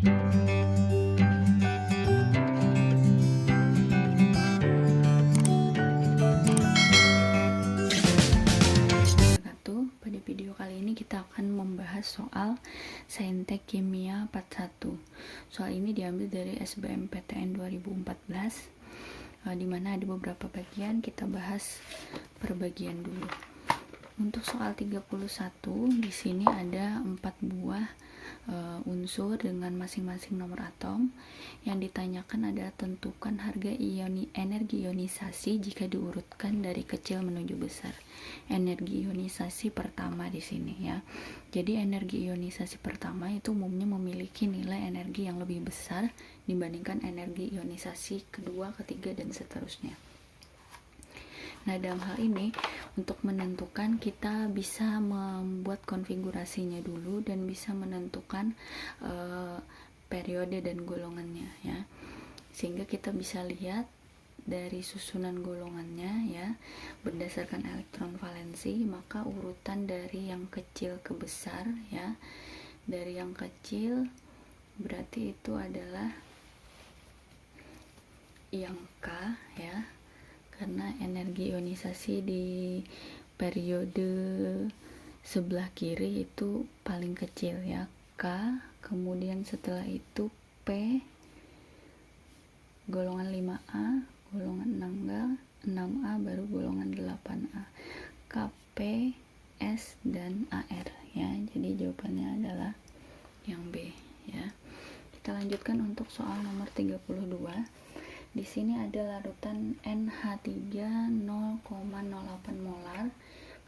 Pada video kali ini kita akan membahas soal Saintek Kimia Part 1. Soal ini diambil dari SBMPTN 2014, di mana ada beberapa bagian. Kita bahas per bagian dulu. Untuk soal 31, di sini ada 4 buah unsur dengan masing-masing nomor atom. Yang ditanyakan adalah tentukan harga energi ionisasi jika diurutkan dari kecil menuju besar. Energi ionisasi pertama di sini ya. Jadi energi ionisasi pertama itu umumnya memiliki nilai energi yang lebih besar dibandingkan energi ionisasi kedua, ketiga, dan seterusnya. Nah, dalam hal ini untuk menentukan kita bisa membuat konfigurasinya dulu dan bisa menentukan periode dan golongannya ya. Sehingga kita bisa lihat dari susunan golongannya ya, berdasarkan elektron valensi, maka urutan dari yang kecil ke besar ya. Dari yang kecil berarti itu adalah yang K ya, karena energi ionisasi di periode sebelah kiri itu paling kecil ya, K, kemudian setelah itu P, golongan 5A, golongan 6A, baru golongan 8A, KP, S, dan AR ya. Jadi jawabannya adalah yang B ya. Kita lanjutkan untuk soal nomor 32. Di sini ada larutan NH3 0,08 molar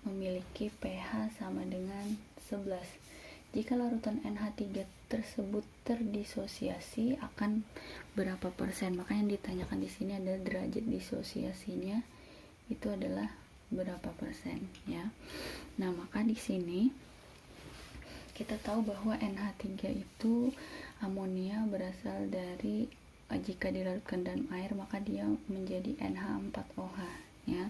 memiliki pH sama dengan 11. Jika larutan NH3 tersebut terdisosiasi akan berapa persen? Maka yang ditanyakan di sini adalah derajat disosiasinya itu adalah berapa persen ya. Nah, maka di sini kita tahu bahwa NH3 itu amonia berasal dari, jika dilarutkan dalam air maka dia menjadi NH4OH ya,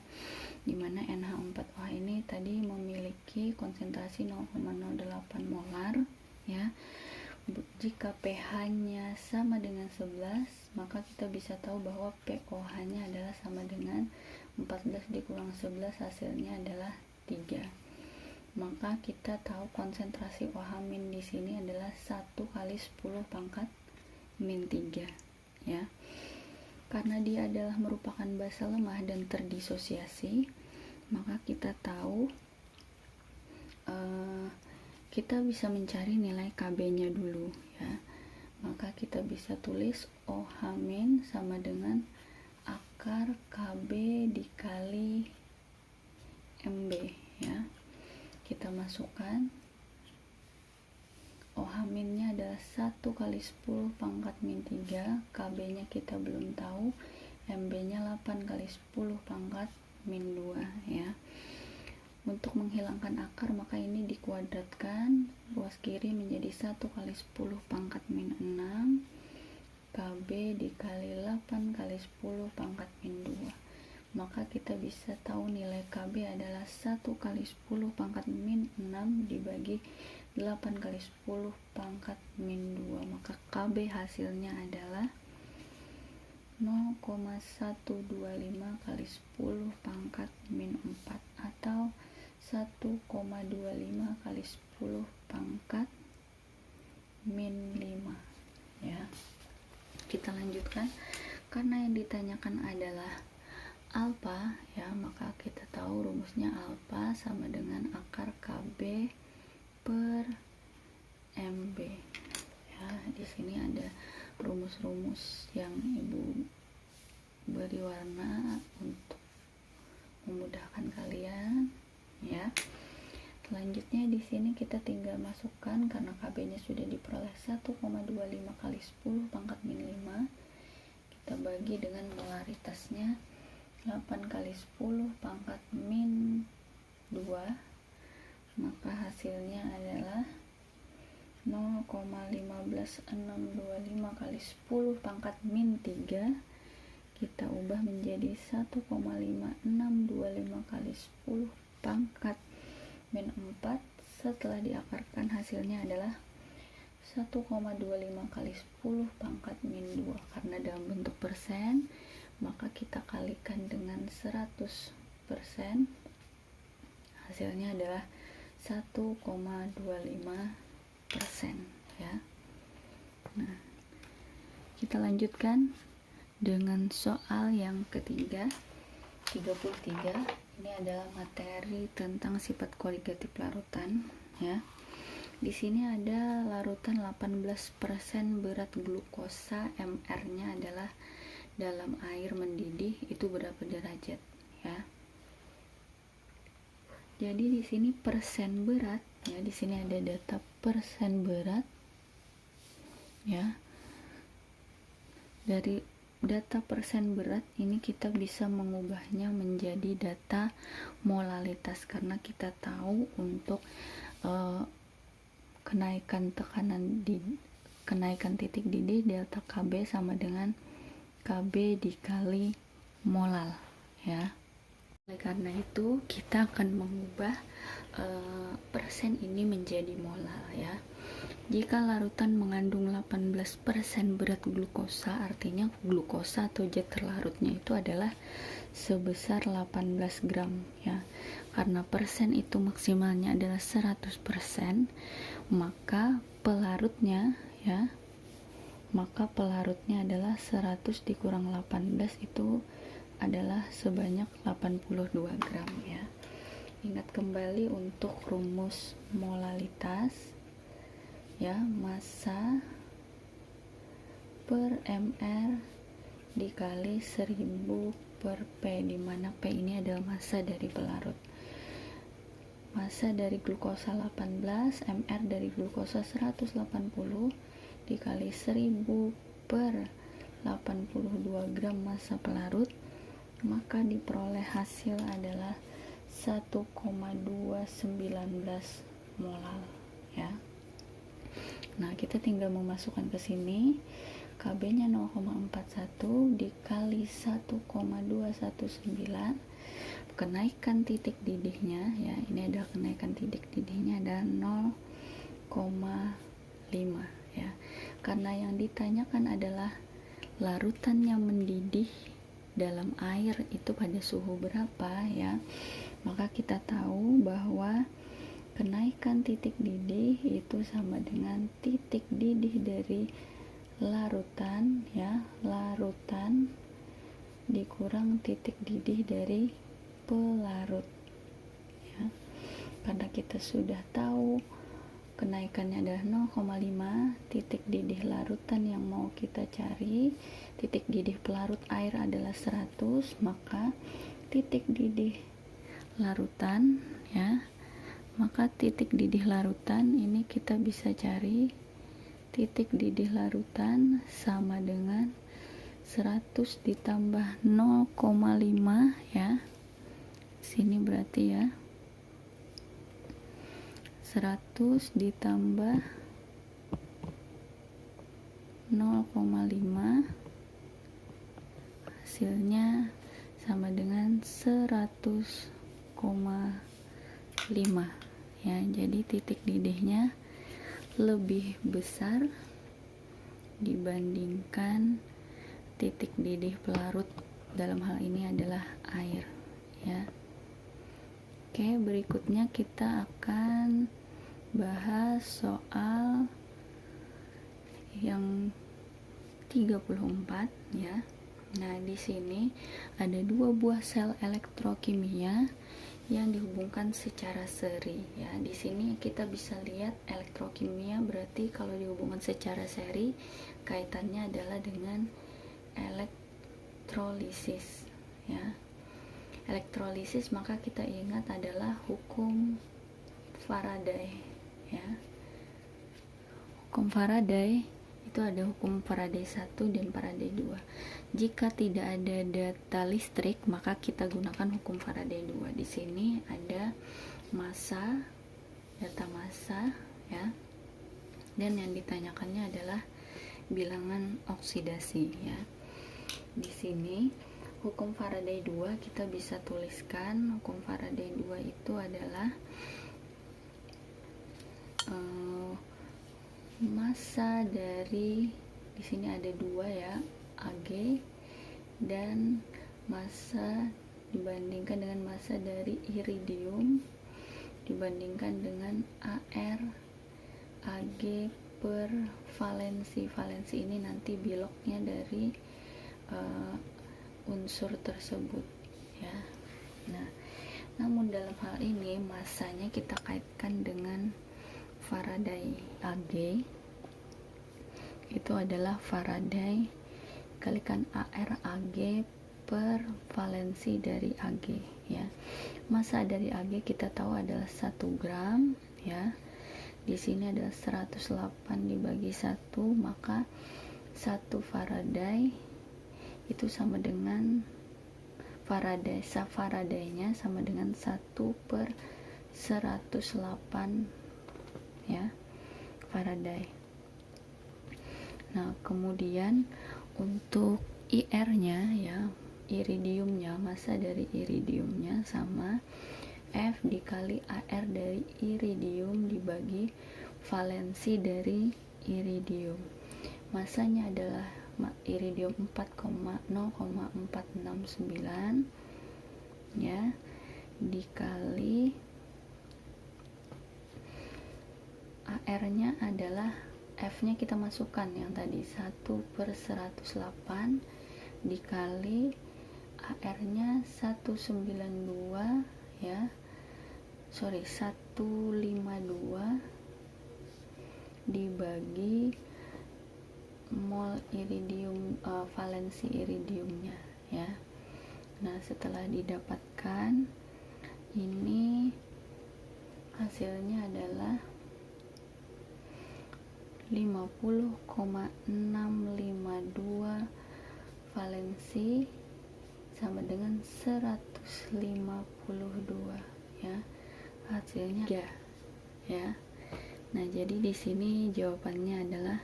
dimana NH4OH ini tadi memiliki konsentrasi 0,08 molar ya. Jika pH nya sama dengan 11, maka kita bisa tahu bahwa pOH nya adalah sama dengan 14 dikurang 11, hasilnya adalah 3. Maka kita tahu konsentrasi OH min di sini adalah 1 kali 10 pangkat min 3 ya. Karena dia adalah merupakan basa lemah dan terdisosiasi, maka kita tahu kita bisa mencari nilai KB-nya dulu ya. Maka kita bisa tulis OH min sama dengan akar KB dikali MB ya. Kita masukkan OH min-nya adalah 1 kali 10 pangkat min 3, KB-nya kita belum tahu, MB-nya 8 kali 10 pangkat min 2 ya. Untuk menghilangkan akar maka ini dikuadratkan, ruas kiri menjadi 1 kali 10 pangkat min 6, KB dikali 8 kali 10 pangkat min 2. Maka kita bisa tahu nilai KB adalah 1 kali 10 pangkat min 6 dibagi 8 kali 10 pangkat min 2, maka KB hasilnya adalah 0,125 kali 10 pangkat min 4 atau 1,25 kali 10 pangkat min 5 ya. Kita lanjutkan, karena yang ditanyakan adalah alfa ya, maka kita tahu rumusnya alfa sama dengan akar KB per MB ya. Di sini ada rumus-rumus yang ibu beri warna untuk memudahkan kalian ya. Selanjutnya di sini kita tinggal masukkan, karena KB-nya sudah diperoleh 1,25 kali 10 pangkat min 5, kita bagi dengan molaritasnya 8 kali 10 pangkat min 2, maka hasilnya adalah 0,15625 kali 10 pangkat min 3, kita ubah menjadi 1,5625 kali 10 pangkat min 4, setelah diakarkan hasilnya adalah 1,25 kali 10 pangkat min 2. Karena dalam bentuk persen, maka kita kalikan dengan 100%. Hasilnya adalah 1,25% ya. Nah, kita lanjutkan dengan soal yang ketiga, 33. Ini adalah materi tentang sifat koligatif larutan ya. Di sini ada larutan 18% berat glukosa, MR-nya adalah dalam air mendidih itu berapa derajat ya. Jadi di sini persen berat ya, di sini ada data persen berat ya. Dari data persen berat ini kita bisa mengubahnya menjadi data molalitas, karena kita tahu untuk kenaikan titik didih delta KB sama dengan KB dikali molal ya. Oleh karena itu kita akan mengubah persen ini menjadi molal ya. Jika larutan mengandung 18% berat glukosa, artinya glukosa atau zat terlarutnya itu adalah sebesar 18 gram ya. Karena persen itu maksimalnya adalah 100%, maka pelarutnya adalah 100 dikurang 18 itu adalah sebanyak 82 gram ya. Ingat kembali untuk rumus molalitas ya, massa per mr dikali 1000 per P, dimana P ini adalah massa dari pelarut. Massa dari glukosa 18, mr dari glukosa 180 dikali 1000 per 82 gram massa pelarut, maka diperoleh hasil adalah 1,219 molal ya. Nah, kita tinggal memasukkan ke sini KB-nya 0,41 dikali 1,219. Kenaikan titik didihnya ya, ini adalah kenaikan titik didihnya adalah 0,5 ya. Karena yang ditanyakan adalah larutan yang mendidih dalam air itu pada suhu berapa ya, maka kita tahu bahwa kenaikan titik didih itu sama dengan titik didih dari larutan ya, larutan dikurang titik didih dari pelarut ya. Karena kita sudah tahu kenaikannya adalah 0,5, titik didih larutan yang mau kita cari, titik didih pelarut air adalah 100, maka titik didih larutan ya, maka titik didih larutan ini kita bisa cari titik didih larutan sama dengan 100 ditambah 0,5 ya, sini berarti ya 100 ditambah 0,5 hasilnya sama dengan 100,5 ya. Jadi titik didihnya lebih besar dibandingkan titik didih pelarut, dalam hal ini adalah air ya. Oke, berikutnya kita akan bahas soal yang 34 ya. Nah, di sini ada dua buah sel elektrokimia yang dihubungkan secara seri ya. Di sini kita bisa lihat elektrokimia berarti kalau dihubungkan secara seri kaitannya adalah dengan elektrolisis ya. Elektrolisis maka kita ingat adalah hukum Faraday ya. Hukum Faraday itu ada hukum Faraday 1 dan Faraday 2. Jika tidak ada data listrik maka kita gunakan hukum Faraday 2. Di sini ada massa, data massa ya. Dan yang ditanyakannya adalah bilangan oksidasi ya. Di sini hukum Faraday 2 kita bisa tuliskan, hukum Faraday 2 itu adalah massa dari di sini ada 2 ya, Ag, dan massa dibandingkan dengan massa dari iridium dibandingkan dengan Ar, Ag per valensi. Valensi ini nanti biloknya dari unsur tersebut ya. Nah, namun dalam hal ini massanya kita kaitkan dengan Faraday. Ag itu adalah Faraday kalikan Ar Ag per valensi dari Ag ya. Massa dari Ag kita tahu adalah 1 gram ya. Di sini adalah 108 dibagi 1, maka 1 Faraday itu sama dengan Faradaynya sama dengan 1 per 108 ya, Faraday. Nah, kemudian untuk IR-nya ya, iridiumnya, massa dari iridiumnya sama F dikali Ar dari iridium dibagi valensi dari iridium. Massanya adalah iridium 4,0469 ya, dikali AR-nya adalah F-nya kita masukkan yang tadi 1 per 108 dikali AR-nya 192 ya, 152 dibagi mol iridium, valensi iridiumnya ya. Nah, setelah didapatkan ini hasilnya adalah 50,652 valensi sama dengan 152 ya, hasilnya ya. Nah, jadi di sini jawabannya adalah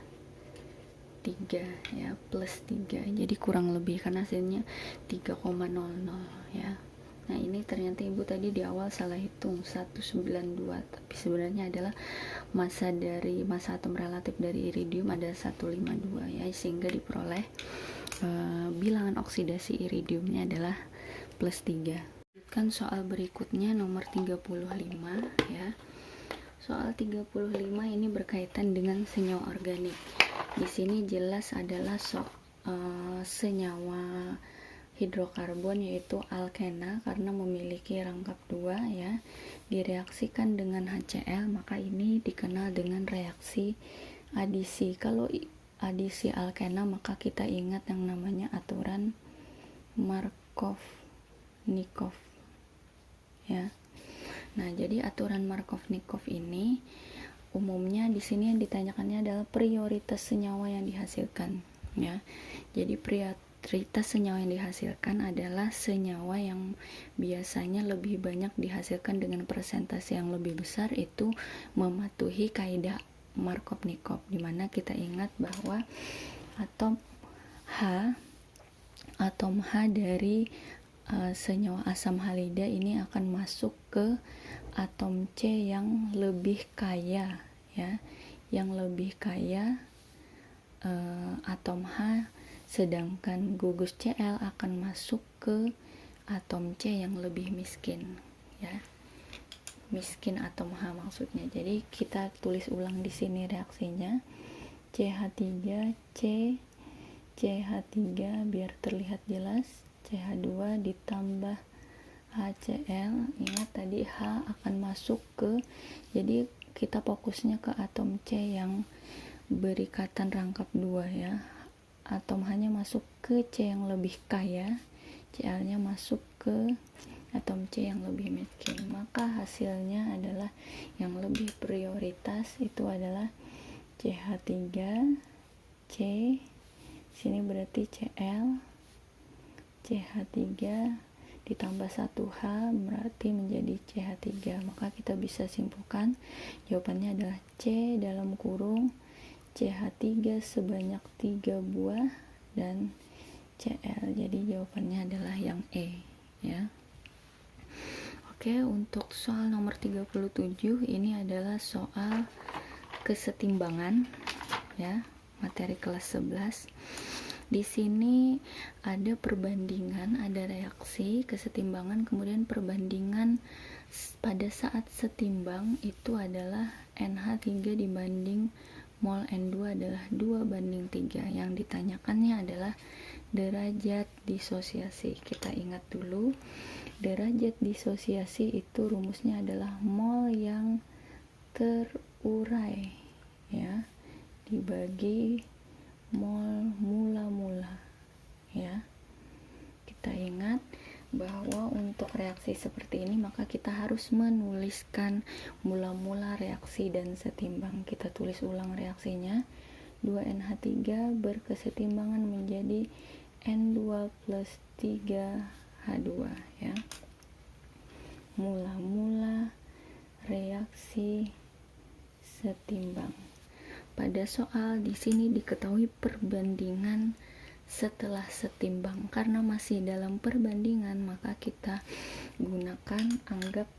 3 ya, plus 3, jadi kurang lebih karena hasilnya 3,00 ya. Nah, ini ternyata ibu tadi di awal salah hitung 192, tapi sebenarnya adalah massa atom relatif dari iridium ada 152 ya, sehingga diperoleh bilangan oksidasi iridiumnya adalah plus 3. Lanjutkan soal berikutnya nomor 35 ya. Soal 35 ini berkaitan dengan senyawa organik. Di sini jelas adalah senyawa hidrokarbon yaitu alkena karena memiliki rangkap 2 ya, direaksikan dengan HCl, maka ini dikenal dengan reaksi adisi. Kalau adisi alkena maka kita ingat yang namanya aturan Markov-Nikov ya. Nah, jadi aturan Markov-Nikov ini umumnya di sini yang ditanyakannya adalah prioritas senyawa yang dihasilkan ya. Jadi prioritas senyawa yang dihasilkan adalah senyawa yang biasanya lebih banyak dihasilkan dengan persentase yang lebih besar, itu mematuhi kaidah Markov-Nikov, dimana kita ingat bahwa atom H dari senyawa asam halida ini akan masuk ke atom C yang lebih kaya ya, yang lebih kaya atom H, sedangkan gugus Cl akan masuk ke atom C yang lebih miskin ya, miskin atom H maksudnya. Jadi kita tulis ulang di sini reaksinya, CH3 biar terlihat jelas, CH2 ditambah HCl, ingat tadi H akan masuk ke, jadi kita fokusnya ke atom C yang berikatan rangkap 2 ya, atom H-nya masuk ke C yang lebih kaya, Cl-nya masuk ke atom C yang lebih miskin, maka hasilnya adalah yang lebih prioritas itu adalah CH3 C, sini berarti Cl, CH3 ditambah 1H berarti menjadi CH3, maka kita bisa simpulkan jawabannya adalah C dalam kurung CH3 sebanyak 3 buah dan Cl, jadi jawabannya adalah yang E ya. Oke, untuk soal nomor 37 ini adalah soal kesetimbangan ya, materi kelas 11. Di sini ada perbandingan, ada reaksi, kesetimbangan, kemudian perbandingan pada saat setimbang itu adalah NH3 dibanding mol N2 adalah 2:3. Yang ditanyakannya adalah derajat disosiasi. Kita ingat dulu, derajat disosiasi itu rumusnya adalah mol yang terurai ya dibagi mol mula-mula ya. Kita ingat bahwa untuk reaksi seperti ini maka kita harus menuliskan mula-mula reaksi dan setimbang. Kita tulis ulang reaksinya, 2NH3 berkesetimbangan menjadi N2 plus 3H2 ya. Mula-mula reaksi setimbang. Pada soal di sini diketahui perbandingan setelah setimbang. Karena masih dalam perbandingan maka kita gunakan, anggap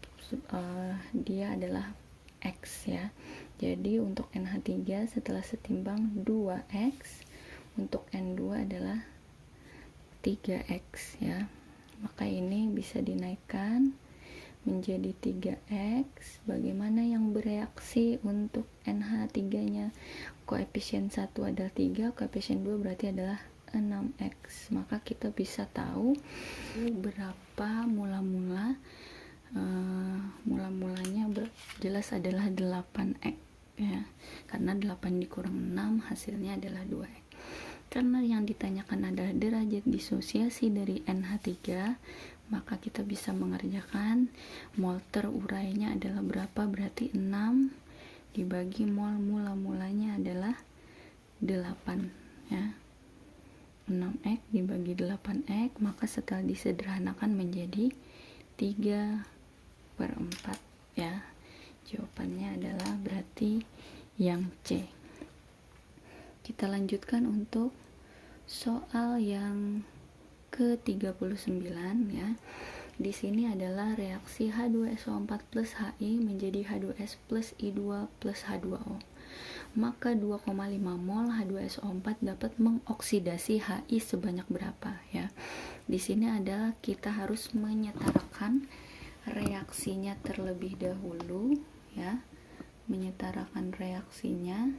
dia adalah X ya. Jadi untuk NH3 setelah setimbang 2X, untuk N2 adalah 3X ya. Maka ini bisa dinaikkan menjadi 3X. Bagaimana yang bereaksi untuk NH3 nya? Koefisien 1 adalah 3, koefisien 2 berarti adalah 6X. Maka kita bisa tahu berapa mula-mulanya jelas adalah 8X ya. Karena 8 dikurang 6 hasilnya adalah 2X. Karena yang ditanyakan adalah derajat disosiasi dari NH3, maka kita bisa mengerjakan mol terurainya adalah berapa, berarti 6 dibagi mol mula-mulanya adalah 8 ya. 6X dibagi 8X, maka setelah disederhanakan menjadi 3/4 ya. Jawabannya adalah berarti yang C. Kita lanjutkan untuk soal yang ke-39 ya. Di sini adalah reaksi H2SO4 plus HI menjadi H2S plus I2 plus H2O. Maka 2,5 mol H2SO4 dapat mengoksidasi HI sebanyak berapa ya. Di sini adalah kita harus menyetarakan reaksinya terlebih dahulu ya. Menyetarakan reaksinya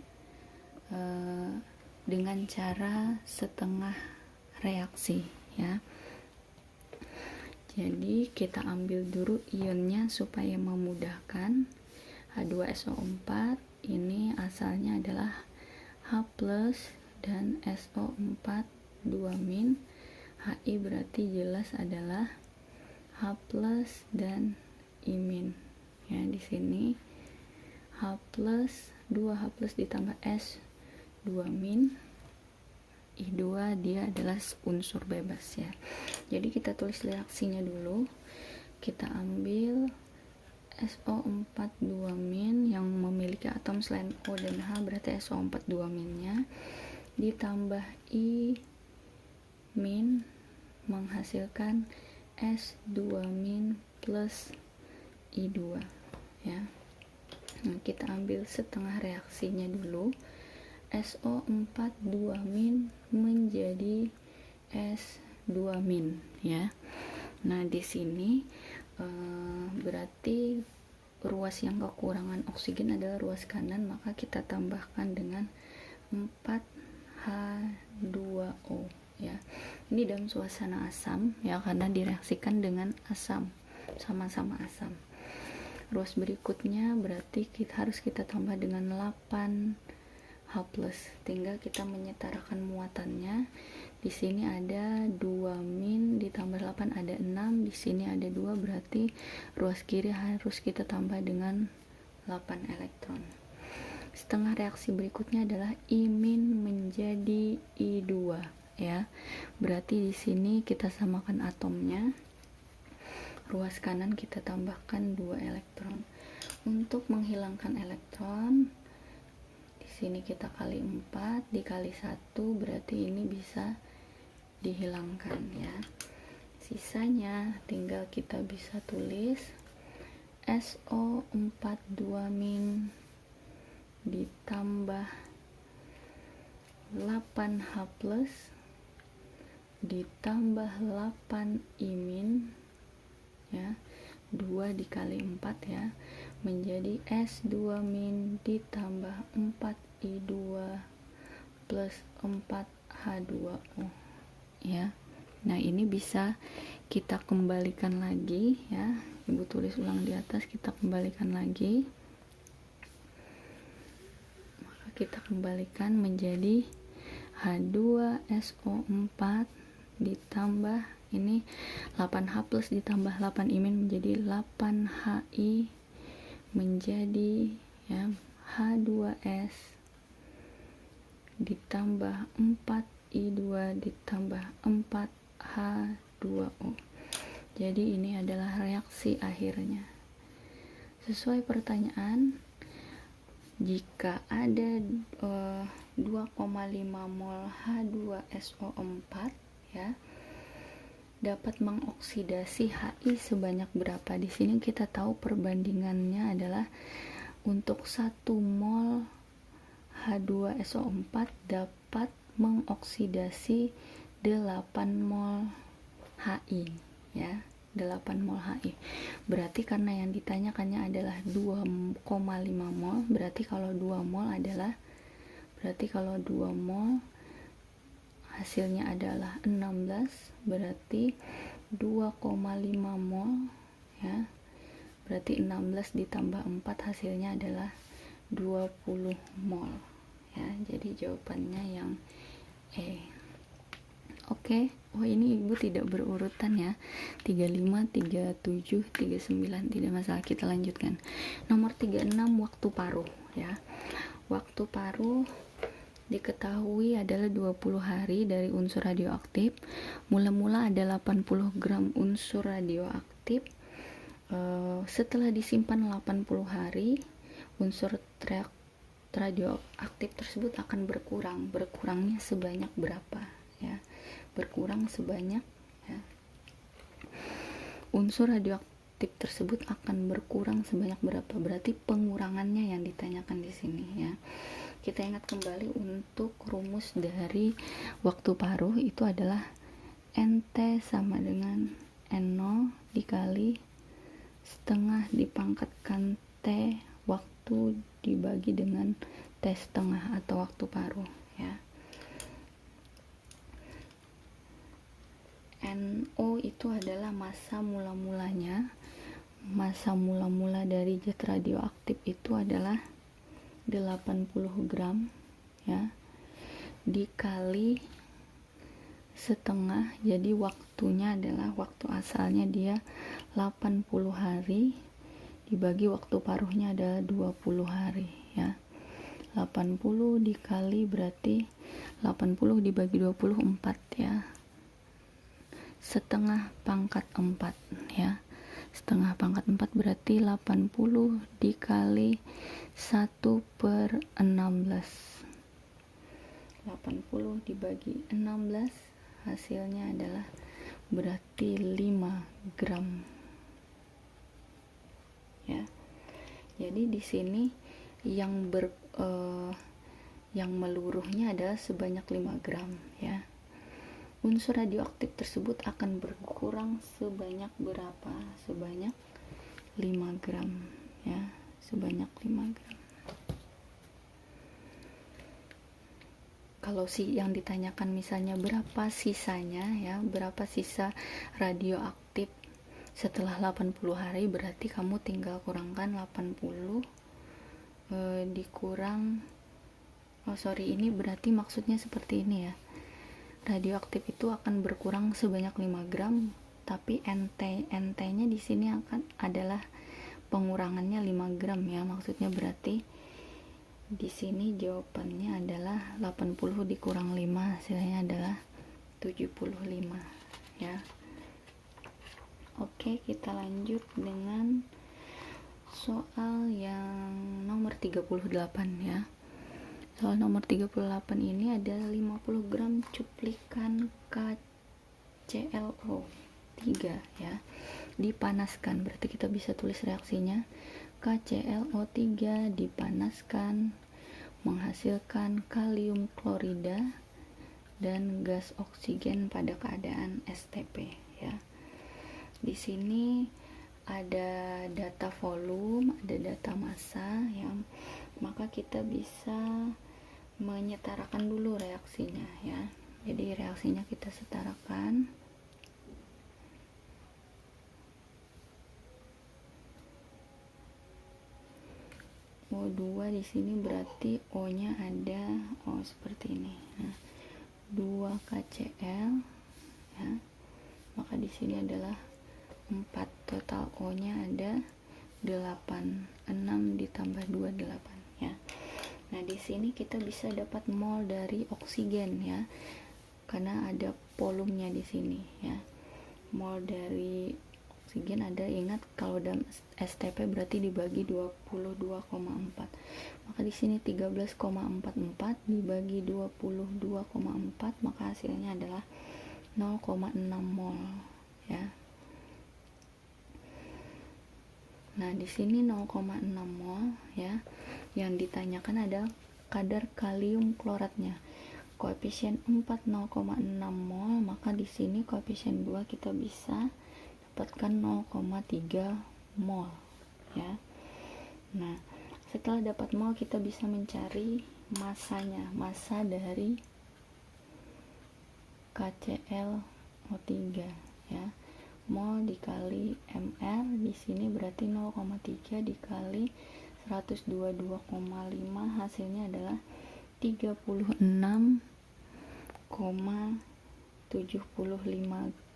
dengan cara setengah reaksi ya. Jadi kita ambil dulu ionnya supaya memudahkan. H2SO4 ini asalnya adalah H plus dan SO4 2-. HI berarti jelas adalah H plus dan I-. Ya, di sini H plus 2H plus ditambah S 2-. I2 dia adalah unsur bebas ya. Jadi kita tulis reaksinya dulu. Kita ambil SO4 2- yang memiliki atom selain O dan H, berarti SO4 2- nya ditambah I- menghasilkan S2- plus I2 ya. Nah, kita ambil setengah reaksinya dulu. SO4 2- menjadi S2- ya. Nah, di sini berarti ruas yang kekurangan oksigen adalah ruas kanan, maka kita tambahkan dengan 4H2O ya. Ini dalam suasana asam ya, karena direaksikan dengan asam, sama-sama asam. Ruas berikutnya berarti harus kita tambah dengan 8H+. Tinggal kita menyetarakan muatannya. Di sini ada 2- ditambah 8 ada 6, di sini ada 2, berarti ruas kiri harus kita tambah dengan 8 elektron. Setengah reaksi berikutnya adalah I- menjadi I2 ya. Berarti di sini kita samakan atomnya. Ruas kanan kita tambahkan 2 elektron. Untuk menghilangkan elektron, di sini kita kali 4 dikali 1, berarti ini bisa dihilangkan ya. Sisanya tinggal kita bisa tulis SO4 2- ditambah 8H plus ditambah 8 imin ya, 2 dikali 4 ya, menjadi S2 min ditambah 4I2 plus 4H2O ya. Nah, ini bisa kita kembalikan lagi ya. Ibu tulis ulang di atas, kita kembalikan lagi. Maka kita kembalikan menjadi H2SO4 ditambah ini 8H plus ditambah 8 imin menjadi 8HI menjadi ya H2S ditambah 4I2 ditambah 4H2O. Jadi ini adalah reaksi akhirnya. Sesuai pertanyaan, jika ada 2,5 mol H2SO4 ya, dapat mengoksidasi HI sebanyak berapa? Di sini kita tahu perbandingannya adalah untuk 1 mol H2SO4 dapat mengoksidasi 8 mol HI ya, 8 mol HI. Berarti karena yang ditanyakannya adalah 2,5 mol, berarti kalau 2 mol hasilnya adalah 16, berarti 2,5 mol ya. Berarti 16 ditambah 4 hasilnya adalah 20 mol ya. Jadi jawabannya yang E. Oke. Oh, ini ibu tidak berurutan ya, 35, 37, 39, tidak masalah, kita lanjutkan. Nomor 36, waktu paruh ya. Waktu paruh diketahui adalah 20 hari dari unsur radioaktif. Mula-mula ada 80 gram unsur radioaktif. Setelah disimpan 80 hari, unsur radioaktif tersebut akan berkurang. Berkurangnya sebanyak berapa ya? Berkurang sebanyak ya. Unsur radioaktif tersebut akan berkurang sebanyak berapa? Berarti pengurangannya yang ditanyakan di sini ya. Kita ingat kembali untuk rumus dari waktu paruh itu adalah NT sama dengan N0 dikali setengah dipangkatkan T waktu dibagi dengan T setengah atau waktu paruh ya. NO itu adalah massa mula-mulanya. Massa mula-mula dari zat radioaktif itu adalah 80 gram ya, dikali setengah, jadi waktunya adalah, waktu asalnya dia 80 hari dibagi waktu paruhnya adalah 20 hari ya. 80 dikali berarti 80 dibagi 24 ya, setengah pangkat 4 ya. Setengah pangkat 4 berarti 80 dikali 1/16. 80 dibagi 16 hasilnya adalah berarti 5 gram ya. Jadi di sini yang meluruhnya adalah sebanyak 5 gram ya. Unsur radioaktif tersebut akan berkurang sebanyak berapa? Sebanyak 5 gram ya, sebanyak 5 gram. Kalau yang ditanyakan misalnya berapa sisanya ya, berapa sisa radioaktif setelah 80 hari, berarti kamu tinggal kurangkan 80 dikurang ini berarti maksudnya seperti ini ya. Radioaktif itu akan berkurang sebanyak 5 gram, tapi NT-nya di sini adalah pengurangannya 5 gram ya. Maksudnya berarti di sini jawabannya adalah 80 dikurang 5 hasilnya adalah 75 ya. Oke, kita lanjut dengan soal yang nomor 38 ya. Soal nomor 38 ini ada 50 gram cuplikan KClO3 ya. Dipanaskan, berarti kita bisa tulis reaksinya. KClO3 dipanaskan menghasilkan kalium klorida dan gas oksigen pada keadaan STP ya. Di sini ada data volume, ada data massa yang maka kita bisa menyetarakan dulu reaksinya ya. Jadi reaksinya kita setarakan. O2 di sini berarti O-nya ada seperti ini. Nah, 2 KCl ya. Maka di sini adalah 4, total O-nya ada 8. 6 ditambah 2 8 ya. Nah, di sini kita bisa dapat mol dari oksigen ya. Karena ada volumenya di sini ya. Mol dari oksigen ada, ingat kalau dalam STP berarti dibagi 22,4. Maka di sini 13,44 dibagi 22,4 maka hasilnya adalah 0,6 mol ya. Nah, di sini 0,6 mol ya. Yang ditanyakan adalah kadar kalium kloratnya. Koefisien 4 0,6 mol, maka di sini koefisien 2 kita bisa dapatkan 0,3 mol ya. Nah, setelah dapat mol kita bisa mencari masanya, massa dari KClO3 ya. Mol dikali ml di sini berarti 0,3 dikali 122,5 hasilnya adalah 36,75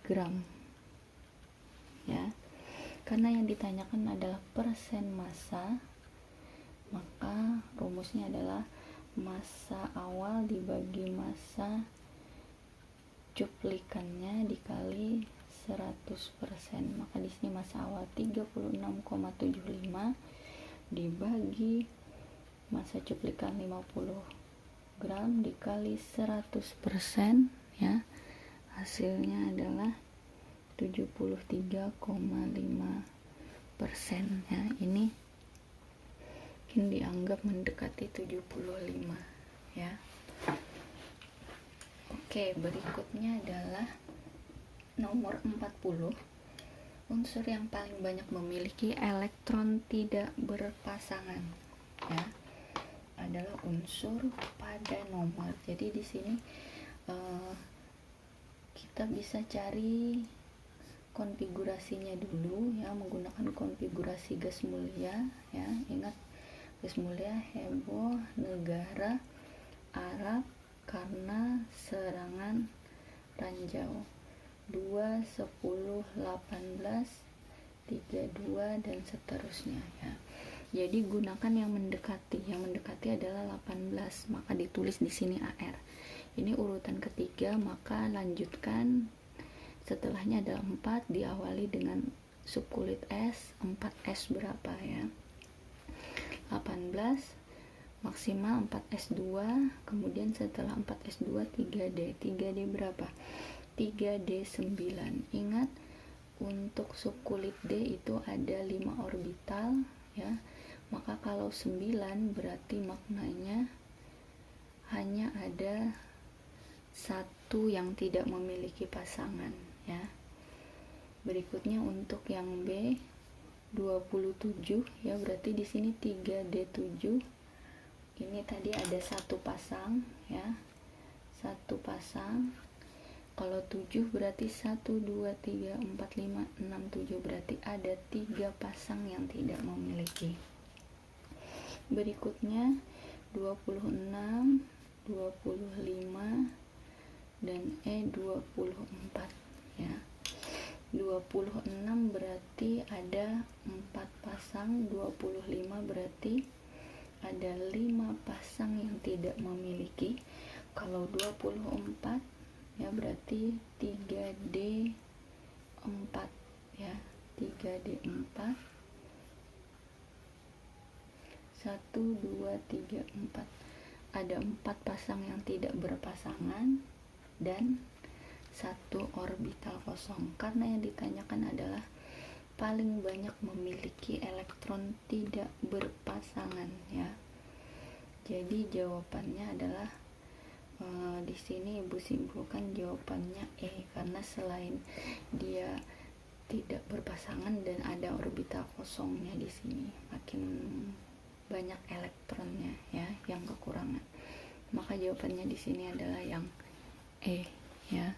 gram ya. Karena yang ditanyakan adalah persen massa, maka rumusnya adalah massa awal dibagi massa cuplikannya dikali 100%. Maka di sini massa awal 36,75 dibagi massa cuplikan 50 gram dikali 100% ya. Hasilnya adalah 73,5% ya. Ini mungkin dianggap mendekati 75 ya. Oke, berikutnya adalah nomor 40. Unsur yang paling banyak memiliki elektron tidak berpasangan ya adalah unsur pada nomor. Jadi di sini kita bisa cari konfigurasinya dulu ya, menggunakan konfigurasi gas mulia ya. Ingat, gas mulia heboh negara Arab karena serangan ranjau 2, 10, 18, 32 dan seterusnya ya. Jadi gunakan yang mendekati. Yang mendekati adalah 18, maka ditulis di sini AR. Ini urutan ketiga, maka lanjutkan. Setelahnya adalah 4, diawali dengan subkulit S. 4S berapa ya? 18 maksimal 4S2, kemudian setelah 4S2 3D. 3D berapa? 3D9. Ingat, untuk subkulit D itu ada 5 orbital ya. Maka kalau 9 berarti maknanya hanya ada satu yang tidak memiliki pasangan ya. Berikutnya untuk yang B 27 ya, berarti di sini 3D7. Ini tadi ada satu pasang ya. Satu pasang. Kalau 7 berarti 1 2 3 4 5 6 7, berarti ada 3 pasang yang tidak memiliki. Berikutnya 26, 25 dan E24 ya. 26 berarti ada 4 pasang, 25 berarti ada 5 pasang yang tidak memiliki. Kalau 24 ya berarti 3D4 ya. 3D4 1 2 3 4. Ada 4 pasang yang tidak berpasangan dan satu orbital kosong. Karena yang ditanyakan adalah paling banyak memiliki elektron tidak berpasangan ya. Jadi jawabannya adalah di sini Ibu simpulkan jawabannya E, karena selain dia tidak berpasangan dan ada orbital kosongnya di sini, makin banyak elektronnya ya yang kekurangan, maka jawabannya di sini adalah yang E ya.